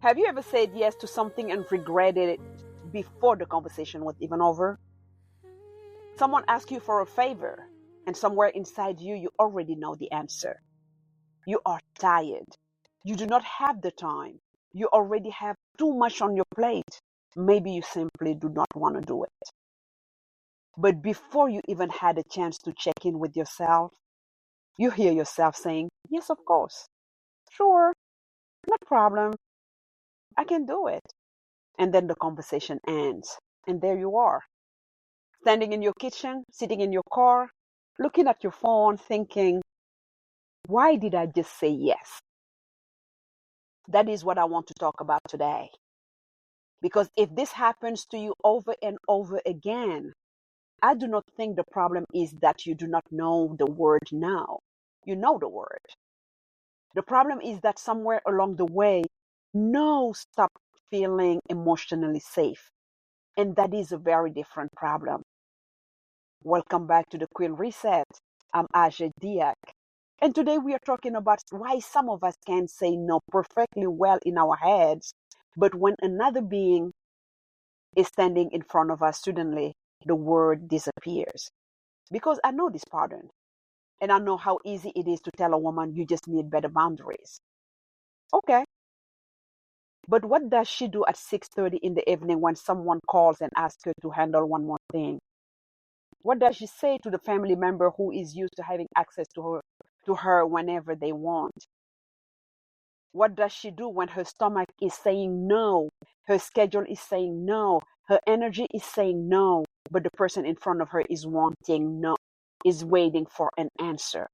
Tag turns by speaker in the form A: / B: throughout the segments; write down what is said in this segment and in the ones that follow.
A: Have you ever said yes to something and regretted it before the conversation was even over? Someone asks you for a favor, and somewhere inside you, you already know the answer. You are tired. You do not have the time. You already have too much on your plate. Maybe you simply do not want to do it. But before you even had a chance to check in with yourself, you hear yourself saying, yes, of course. Sure, no problem. I can do it. And then the conversation ends. And there you are, standing in your kitchen, sitting in your car, looking at your phone, thinking, why did I just say yes? That is what I want to talk about today. Because if this happens to you over and over again, I do not think the problem is that you do not know the word no. You know the word. The problem is that somewhere along the way, no stopped feeling emotionally safe. And that is a very different problem. Welcome back to the Queen Reset. I'm Diack. And today we are talking about why some of us can say no perfectly well in our heads, but when another being is standing in front of us, suddenly the word disappears. Because I know this pattern, and I know how easy it is to tell a woman you just need better boundaries. Okay. But what does she do at 6:30 in the evening when someone calls and asks her to handle one more thing? What does she say to the family member who is used to having access to her whenever they want? What does she do when her stomach is saying no, her schedule is saying no, her energy is saying no, but the person in front of her is wanting no, is waiting for an answer?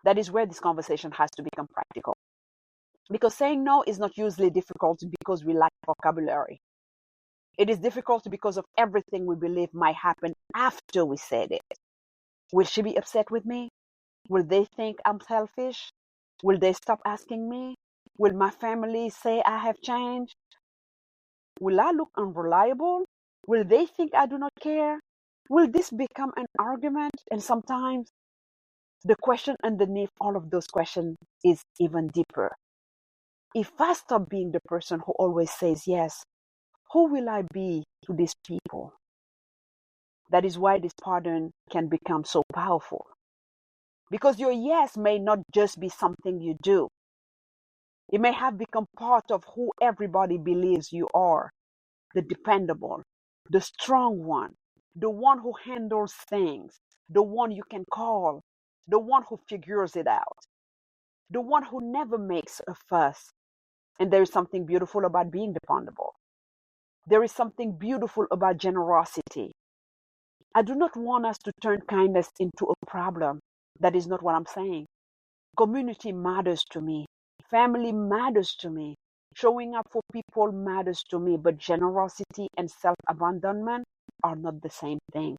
A: That is where this conversation has to become practical. Because saying no is not usually difficult because we lack vocabulary. It is difficult because of everything we believe might happen after we said it. Will she be upset with me? Will they think I'm selfish? Will they stop asking me? Will my family say I have changed? Will I look unreliable? Will they think I do not care? Will this become an argument? And sometimes the question underneath all of those questions is even deeper. If I stop being the person who always says yes, who will I be to these people? That is why this pattern can become so powerful. Because your yes may not just be something you do. It may have become part of who everybody believes you are. The dependable, the strong one, the one who handles things, the one you can call, the one who figures it out, the one who never makes a fuss. And there is something beautiful about being dependable. There is something beautiful about generosity. I do not want us to turn kindness into a problem. That is not what I'm saying. Community matters to me. Family matters to me. Showing up for people matters to me. But generosity and self-abandonment are not the same thing.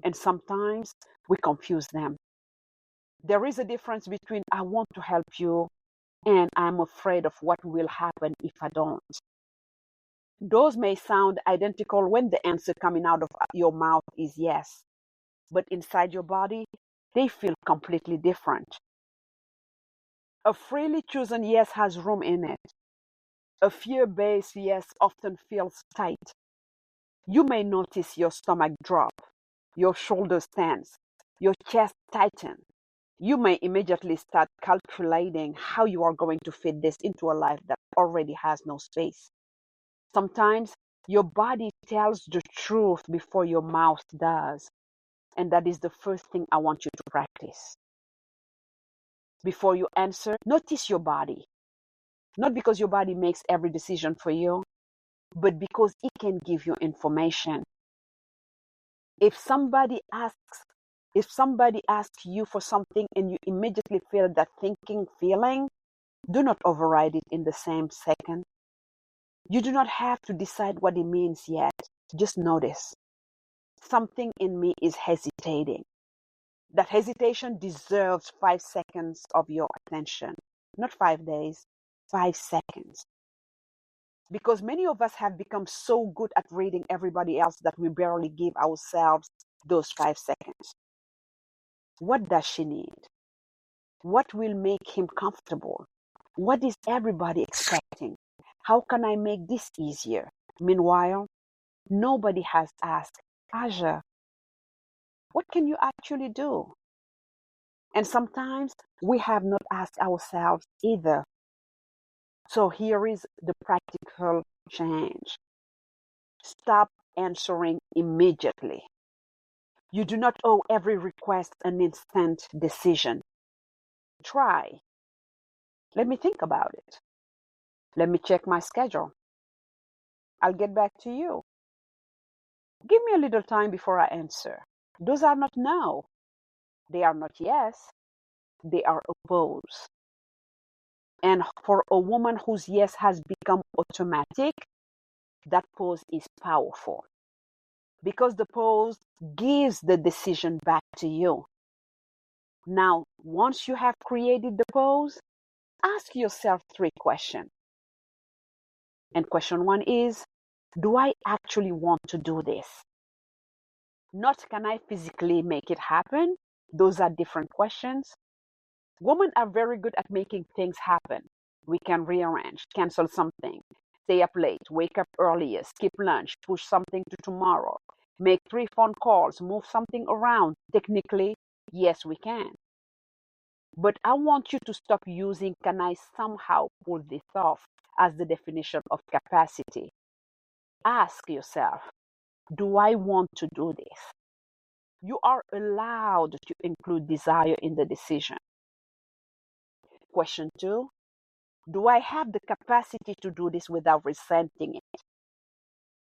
A: And sometimes we confuse them. There is a difference between I want to help you and I'm afraid of what will happen if I don't. Those may sound identical when the answer coming out of your mouth is yes. But inside your body, they feel completely different. A freely chosen yes has room in it. A fear-based yes often feels tight. You may notice your stomach drop, your shoulders tense, your chest tighten. You may immediately start calculating how you are going to fit this into a life that already has no space. Sometimes your body tells the truth before your mouth does. And that is the first thing I want you to practice. Before you answer, notice your body. Not because your body makes every decision for you, but because it can give you information. If somebody asks you for something and you immediately feel that thinking feeling, do not override it in the same second. You do not have to decide what it means yet. Just notice. Something in me is hesitating. That hesitation deserves 5 seconds of your attention. Not 5 days, 5 seconds. Because many of us have become so good at reading everybody else that we barely give ourselves those 5 seconds. What does she need? What will make him comfortable? What is everybody expecting? How can I make this easier? Meanwhile, nobody has asked, Aja, what can you actually do? And sometimes we have not asked ourselves either. So here is the practical change. Stop answering immediately. You do not owe every request an instant decision. Try. Let me think about it. Let me check my schedule. I'll get back to you. Give me a little time before I answer. Those are not no. They are not yes. They are a pause. And for a woman whose yes has become automatic, that pause is powerful. Because the pause gives the decision back to you. Now, once you have created the pause, ask yourself 3 questions. And question 1 is, do I actually want to do this? Not can I physically make it happen? Those are different questions. Women are very good at making things happen. We can rearrange, cancel something, stay up late, wake up earlier, skip lunch, push something to tomorrow, make 3 phone calls, move something around. Technically, yes, we can. But I want you to stop using can I somehow pull this off as the definition of capacity. Ask yourself, do I want to do this? You are allowed to include desire in the decision. Question 2, do I have the capacity to do this without resenting it?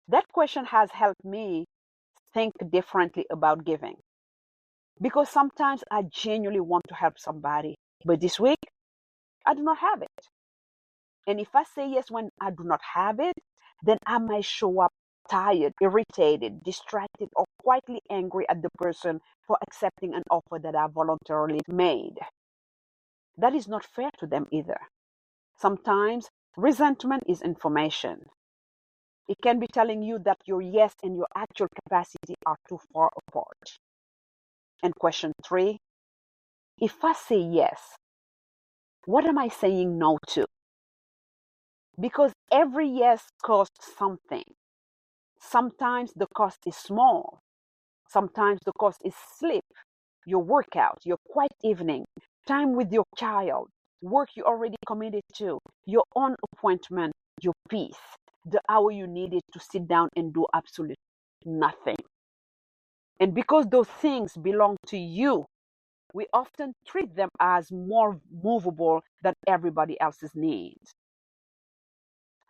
A: That question has helped me think differently about giving. Because sometimes I genuinely want to help somebody, but this week, I do not have it. And if I say yes when I do not have it, then I might show up tired, irritated, distracted, or quietly angry at the person for accepting an offer that I voluntarily made. That is not fair to them either. Sometimes resentment is information. It can be telling you that your yes and your actual capacity are too far apart. And question 3, if I say yes, what am I saying no to? Because every yes costs something. Sometimes the cost is small. Sometimes the cost is sleep, your workout, your quiet evening, time with your child, work you already committed to, your own appointment, your peace, the hour you needed to sit down and do absolutely nothing. And because those things belong to you, we often treat them as more movable than everybody else's needs.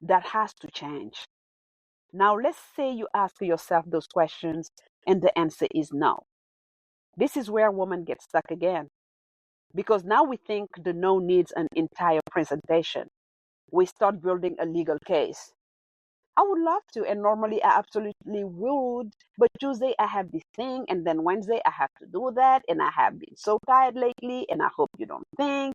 A: That has to change. Now, let's say you ask yourself those questions and the answer is no. This is where women get stuck again. Because now we think the no needs an entire presentation. We start building a legal case. I would love to, and normally I absolutely would, but Tuesday I have this thing, and then Wednesday I have to do that, and I have been so tired lately, and I hope you don't think.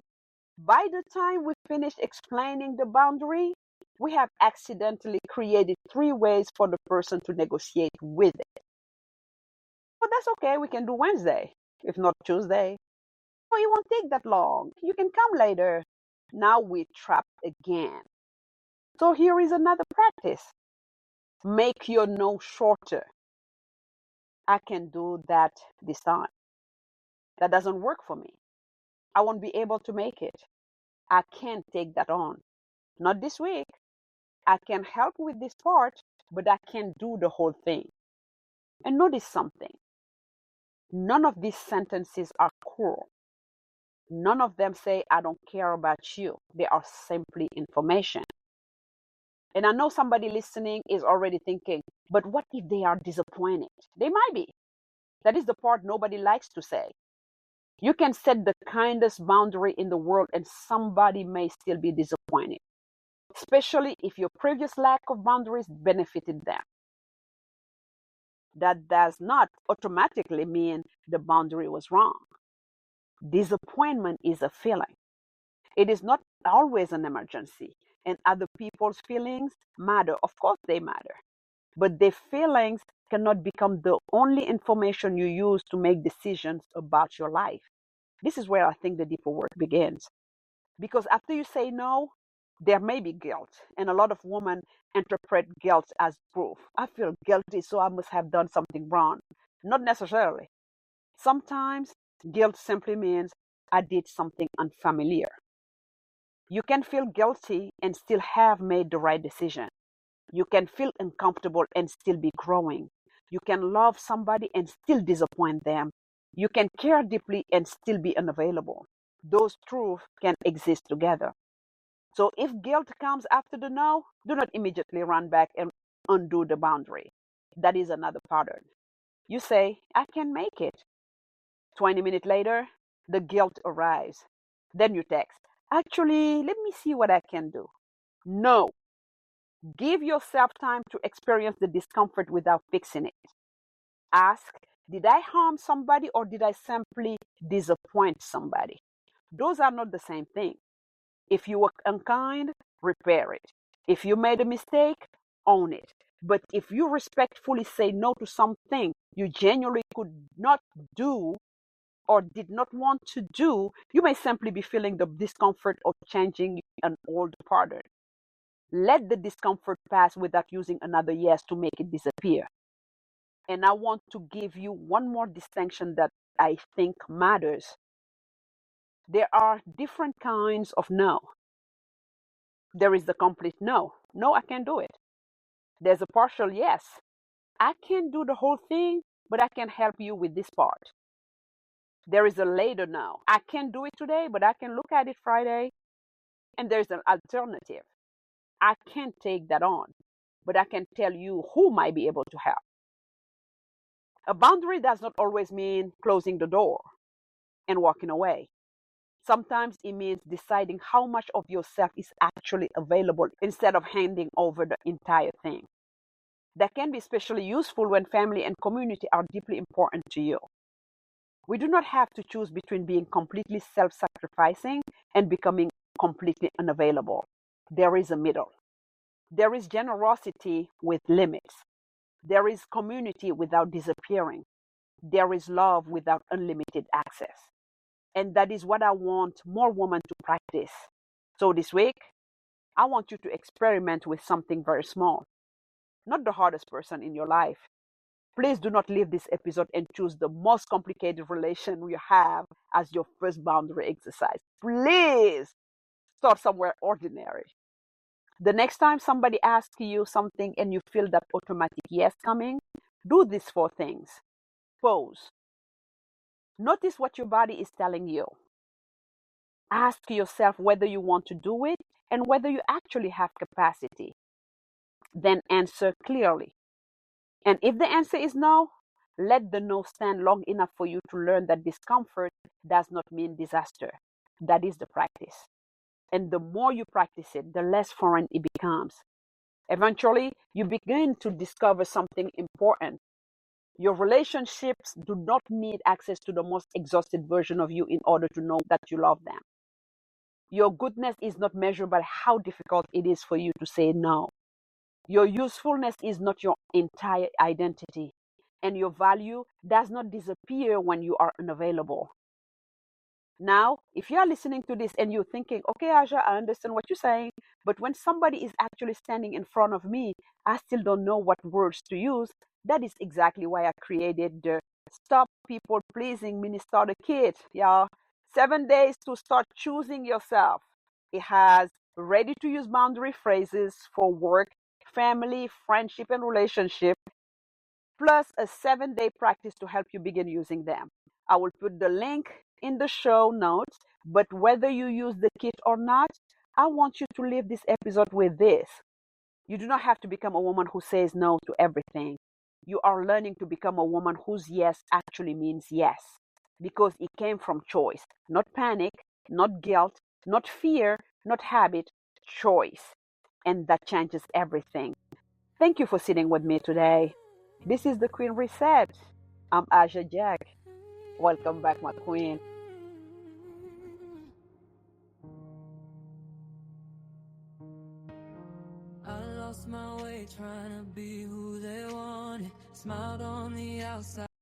A: By the time we finish explaining the boundary, we have accidentally created 3 ways for the person to negotiate with it. But that's okay, we can do Wednesday, if not Tuesday. Oh, it won't take that long. You can come later. Now we're trapped again. So here is another practice. Make your no shorter. I can do that this time. That doesn't work for me. I won't be able to make it. I can't take that on. Not this week. I can help with this part, but I can't do the whole thing. And notice something. None of these sentences are cruel. None of them say, I don't care about you. They are simply information. And I know somebody listening is already thinking, but what if they are disappointed? They might be. That is the part nobody likes to say. You can set the kindest boundary in the world and somebody may still be disappointed, especially if your previous lack of boundaries benefited them. That does not automatically mean the boundary was wrong. Disappointment is a feeling. It is not always an emergency, and other people's feelings matter. Of course, they matter. But their feelings cannot become the only information you use to make decisions about your life. This is where I think the deeper work begins. Because after you say no, There may be guilt, and a lot of women interpret guilt as proof. I feel guilty, so I must have done something wrong. Not necessarily. Sometimes guilt simply means I did something unfamiliar. You can feel guilty and still have made the right decision. You can feel uncomfortable and still be growing. You can love somebody and still disappoint them. You can care deeply and still be unavailable. Those truths can exist together. So if guilt comes after the no, do not immediately run back and undo the boundary. That is another pattern. You say, I can make it. 20 minutes later, the guilt arrives. Then you text, actually, let me see what I can do. No. Give yourself time to experience the discomfort without fixing it. Ask, did I harm somebody or did I simply disappoint somebody? Those are not the same thing. If you were unkind, repair it. If you made a mistake, own it. But if you respectfully say no to something you genuinely could not do or did not want to do, you may simply be feeling the discomfort of changing an old pattern. Let the discomfort pass without using another yes to make it disappear. And I want to give you one more distinction that I think matters. There are different kinds of no. There is the complete no. No, I can't do it. There's a partial yes. I can't do the whole thing, but I can help you with this part. There is a later no. I can't do it today, but I can look at it Friday. And there's an alternative. I can't take that on, but I can tell you who might be able to help. A boundary does not always mean closing the door and walking away. Sometimes it means deciding how much of yourself is actually available instead of handing over the entire thing. That can be especially useful when family and community are deeply important to you. We do not have to choose between being completely self-sacrificing and becoming completely unavailable. There is a middle. There is generosity with limits. There is community without disappearing. There is love without unlimited access. And that is what I want more women to practice. So this week, I want you to experiment with something very small. Not the hardest person in your life. Please do not leave this episode and choose the most complicated relation you have as your first boundary exercise. Please start somewhere ordinary. The next time somebody asks you something and you feel that automatic yes coming, do these four things. Pause. Notice what your body is telling you. Ask yourself whether you want to do it and whether you actually have capacity. Then answer clearly. And if the answer is no, let the no stand long enough for you to learn that discomfort does not mean disaster. That is the practice. And the more you practice it, the less foreign it becomes. Eventually, you begin to discover something important. Your relationships do not need access to the most exhausted version of you in order to know that you love them. Your goodness is not measured by how difficult it is for you to say no. Your usefulness is not your entire identity, and your value does not disappear when you are unavailable. Now, if you are listening to this and you're thinking, okay, Aja, I understand what you're saying, but when somebody is actually standing in front of me, I still don't know what words to use. That is exactly why I created the Stop People Pleasing Mini Starter Kit. Yeah, 7 days to start choosing yourself. It has ready to use boundary phrases for work, family, friendship, and relationship, plus a 7-day practice to help you begin using them. I will put the link in the show notes, but whether you use the kit or not, I want you to leave this episode with this. You do not have to become a woman who says no to everything. You are learning to become a woman whose yes actually means yes, because it came from choice, not panic, not guilt, not fear, not habit, choice. And that changes everything. Thank you for sitting with me today. This is the Queen Reset. I'm Aja Jack. Welcome back, my queen.
B: I lost my way trying to be who they wanted. Smiled on the outside.